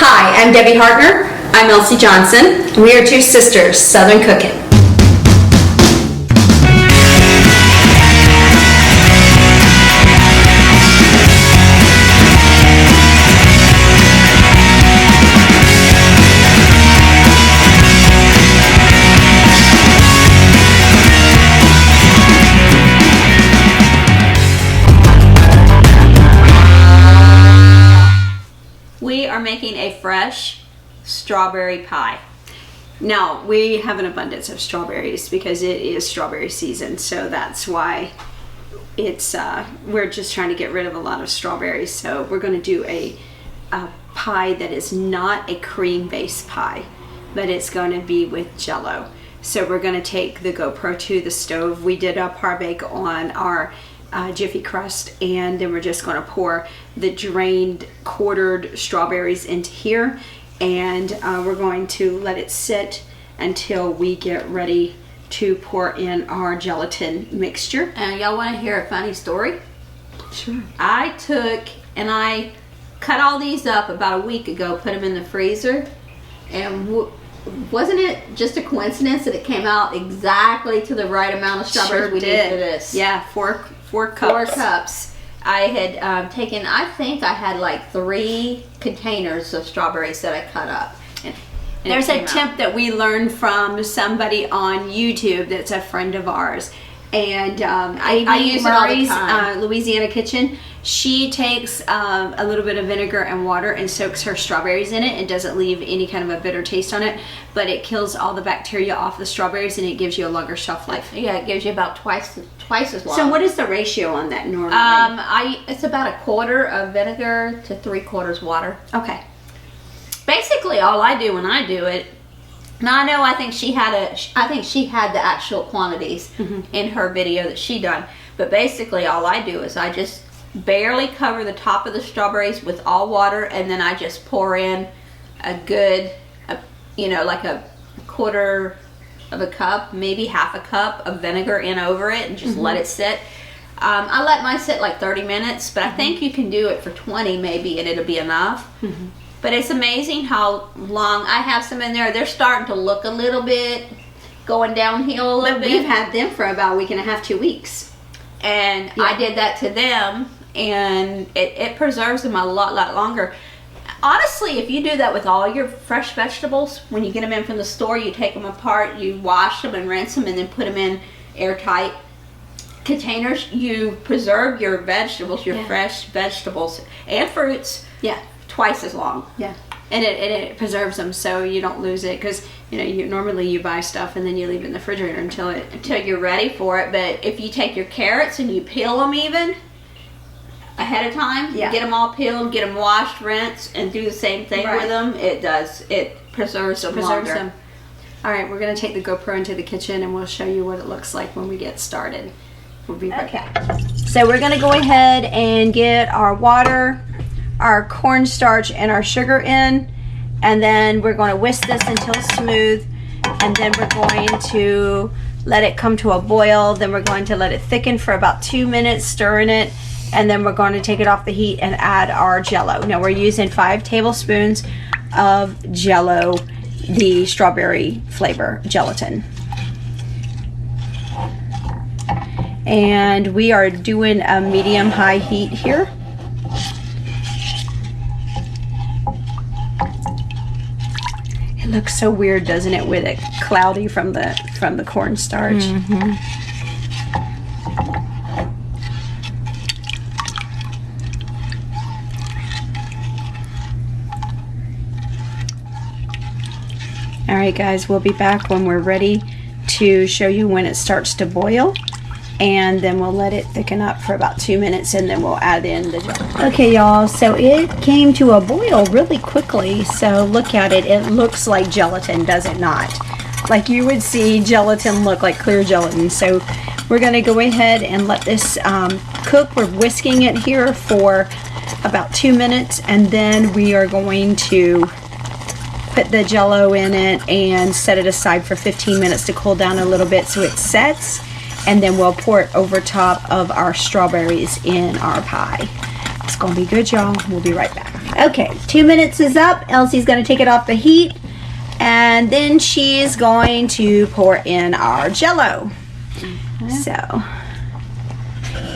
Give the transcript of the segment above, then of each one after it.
Hi, I'm Debbie Hartner. I'm Elsie Johnson. We are two sisters, Southern Cooking. We are making a fresh strawberry pie. Now, we have an abundance of strawberries because it is strawberry season, so that's why it's we're just trying to get rid of a lot of strawberries. So we're going to do a pie that is not a cream-based pie, but it's going to be with Jello. So we're going to take the GoPro to the stove. We did a par bake on our Jiffy crust, and then we're just going to pour the drained quartered strawberries into here, and we're going to let it sit until we get ready to pour in our gelatin mixture. And y'all want to hear a funny story? Sure. I took and I cut all these up about a week ago, put them in the freezer, and wasn't it just a coincidence that it came out exactly to the right amount of strawberries we did for this? Yeah, four cups. 4 cups. I had taken, I think I had like 3 containers of strawberries that I cut up. And there's a tip that we learned from somebody on YouTube that's a friend of ours. And I use it all the time. Louisiana Kitchen. She takes a little bit of vinegar and water and soaks her strawberries in it and doesn't leave any kind of a bitter taste on it, but it kills all the bacteria off the strawberries and it gives you a longer shelf life. Yeah, it gives you about twice as long. So what is the ratio on that normally? It's about 1/4 of vinegar to 3/4 water. Okay. Basically, all I do when I do it. Now I think she had the actual quantities in her video that she done. But basically, all I do is I just barely cover the top of the strawberries with all water, and then I just pour in a good, like a 1/4 of a cup, maybe half a cup of vinegar in over it, and just let it sit. I let mine sit like 30 minutes, but I think you can do it for 20 maybe, and it'll be enough. But it's amazing how long I have some in there. They're starting to look a little bit going downhill a little bit. We've had them for about a week and a half, 2 weeks. And I did that to them, and it preserves them a lot longer. Honestly, if you do that with all your fresh vegetables, when you get them in from the store, you take them apart, you wash them and rinse them, and then put them in airtight containers. You preserve your vegetables, your fresh vegetables and fruits. Yeah. Twice as long. Yeah, and it preserves them so you don't lose it, because normally you buy stuff and then you leave it in the refrigerator until you're ready for it. But if you take your carrots and you peel them even ahead of time, get them all peeled, get them washed, rinsed, and do the same thing with them, it preserves them longer. All right, we're going to take the GoPro into the kitchen and we'll show you what it looks like when we get started. We'll be right back. So we're going to go ahead and get our water, our cornstarch, and our sugar in, and then we're going to whisk this until it's smooth, and then we're going to let it come to a boil. Then we're going to let it thicken for about 2 minutes, stirring it, and then we're going to take it off the heat and add our Jello. Now we're using 5 tablespoons of Jello, the strawberry flavor gelatin, and we are doing a medium-high heat here. It looks so weird, doesn't it, with it cloudy from the cornstarch. All right, guys, we'll be back when we're ready to show you when it starts to boil, and then we'll let it thicken up for about 2 minutes, and then we'll add in the gelatin. Okay, y'all, so it came to a boil really quickly, so look at it. It looks like gelatin, does it not? Like you would see gelatin look like clear gelatin. So we're going to go ahead and let this cook. We're whisking it here for about 2 minutes, and then we are going to put the Jello in it and set it aside for 15 minutes to cool down a little bit so it sets, and then we'll pour it over top of our strawberries in our pie. It's gonna be good, y'all. We'll be right back. Okay, 2 minutes is up. Elsie's going to take it off the heat, and then she's going to pour in our Jello. So,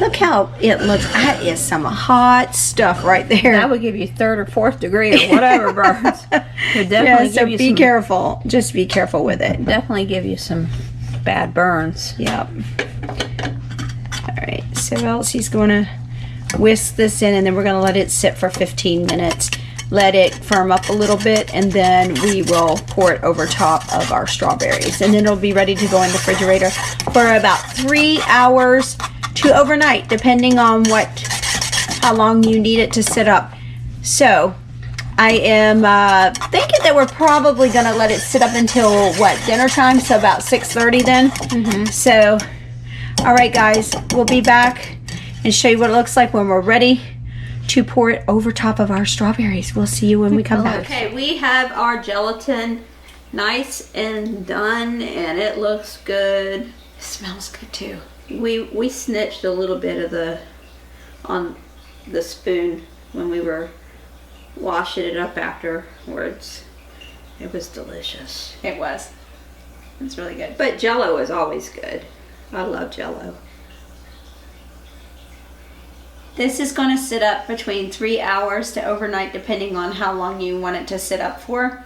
look how it looks. That is some hot stuff right there. That would give you 3rd or 4th degree or whatever burns. Would definitely So give you be careful. Just be careful with it. Definitely give you some bad burns. Yep. All right, so Elsie's going to whisk this in, and then we're going to let it sit for 15 minutes. Let it firm up a little bit, and then we will pour it over top of our strawberries, and then it'll be ready to go in the refrigerator for about 3 hours to overnight, depending on how long you need it to sit up. So I am thinking that we're probably going to let it sit up until dinner time, so about 6:30 then. So all right guys, we'll be back and show you what it looks like when we're ready to pour it over top of our strawberries. We'll see you when we come back. Okay, we have our gelatin nice and done, and it looks good. It smells good too. We snitched a little bit of on the spoon when we were washing it up afterwards. It was delicious. It was. It's really good. But Jello is always good. I love Jello. This is going to sit up between 3 hours to overnight, depending on how long you want it to sit up for.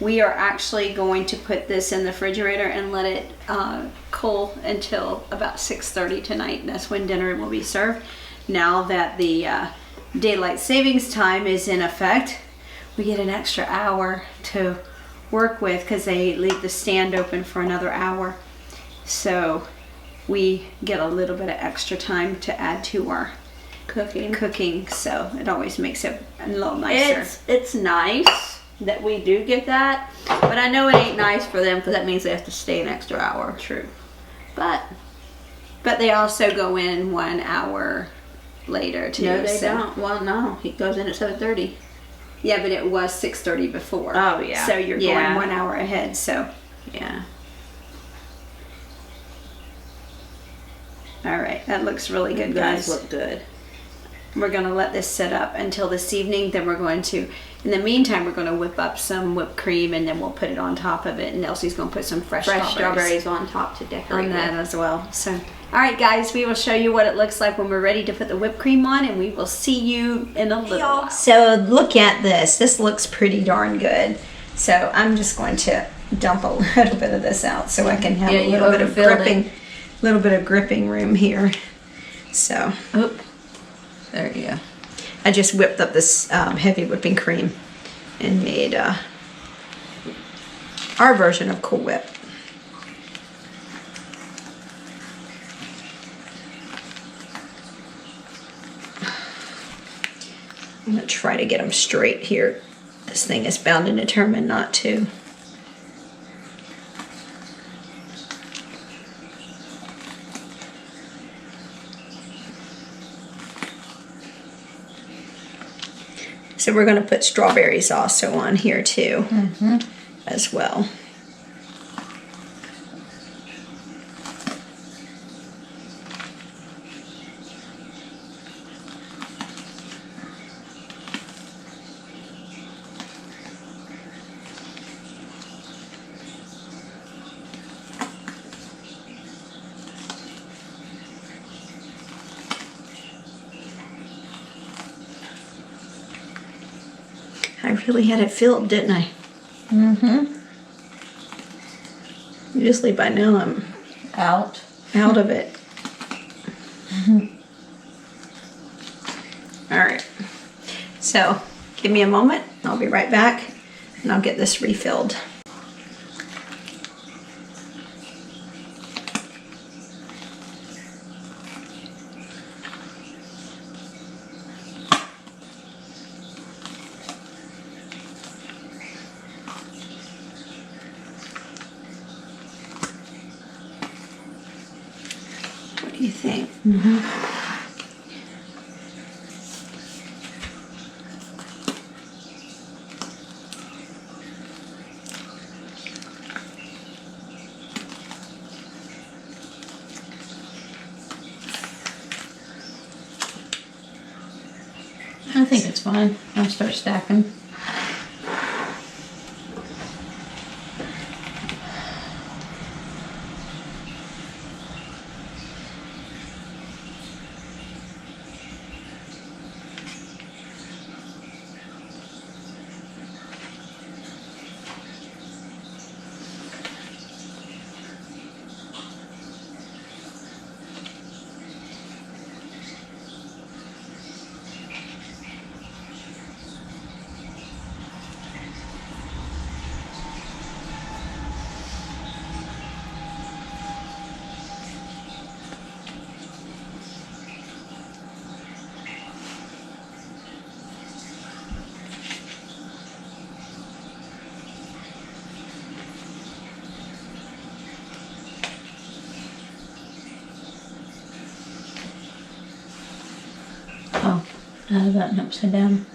We are actually going to put this in the refrigerator and let it cool until about 6:30 tonight, and that's when dinner will be served. Now that the daylight savings time is in effect, we get an extra hour to work with because they leave the stand open for another hour. So we get a little bit of extra time to add to our cooking, so it always makes it a little nicer. It's nice that we do get that, but I know it ain't nice for them because that means they have to stay an extra hour. True. But they also go in 1 hour later too. no, they don't. Well, no, he goes in at 7:30. Yeah, but it was 6:30 before. Oh yeah. So you're going 1 hour ahead. So yeah. All right, that looks really good, It guys. does look good. We're going to let this sit up until this evening. Then we're going to, in the meantime, we're going to whip up some whipped cream, and then we'll put it on top of it. And Elsie's going to put some fresh strawberries on top to decorate on that with. as well. So, all right, guys, we will show you what it looks like when we're ready to put the whipped cream on, and we will see you in a little while. So look at this. This looks pretty darn good. So I'm just going to dump a little bit of this out so I can have a little bit of gripping room here. So. Oop. There you go. I just whipped up this heavy whipping cream and made our version of Cool Whip. I'm going to try to get them straight here. This thing is bound and determined not to. So we're going to put strawberries also on here too, as well. I really had it filled, didn't I? Usually by now I'm Out of it. All right. So give me a moment. I'll be right back, and I'll get this refilled. What do you think? I think it's fine. I'll start stacking. Oh, I have that upside down.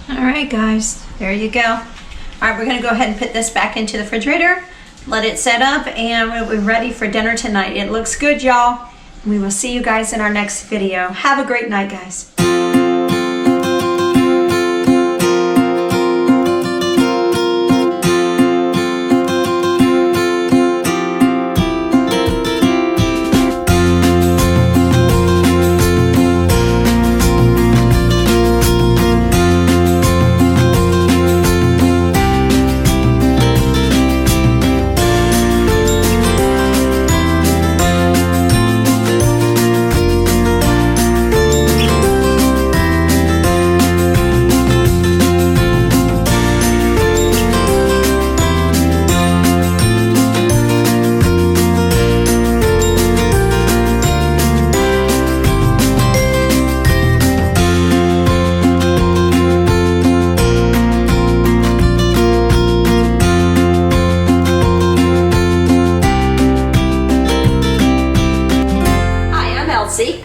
All right, guys, there you go. All right, we're gonna go ahead and put this back into the refrigerator, let it set up, and we'll be ready for dinner tonight. It looks good, y'all. We will see you guys in our next video. Have a great night, guys.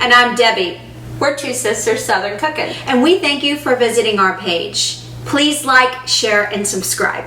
And I'm Debbie. We're Two Sisters Southern Cooking. And we thank you for visiting our page. Please like, share, and subscribe.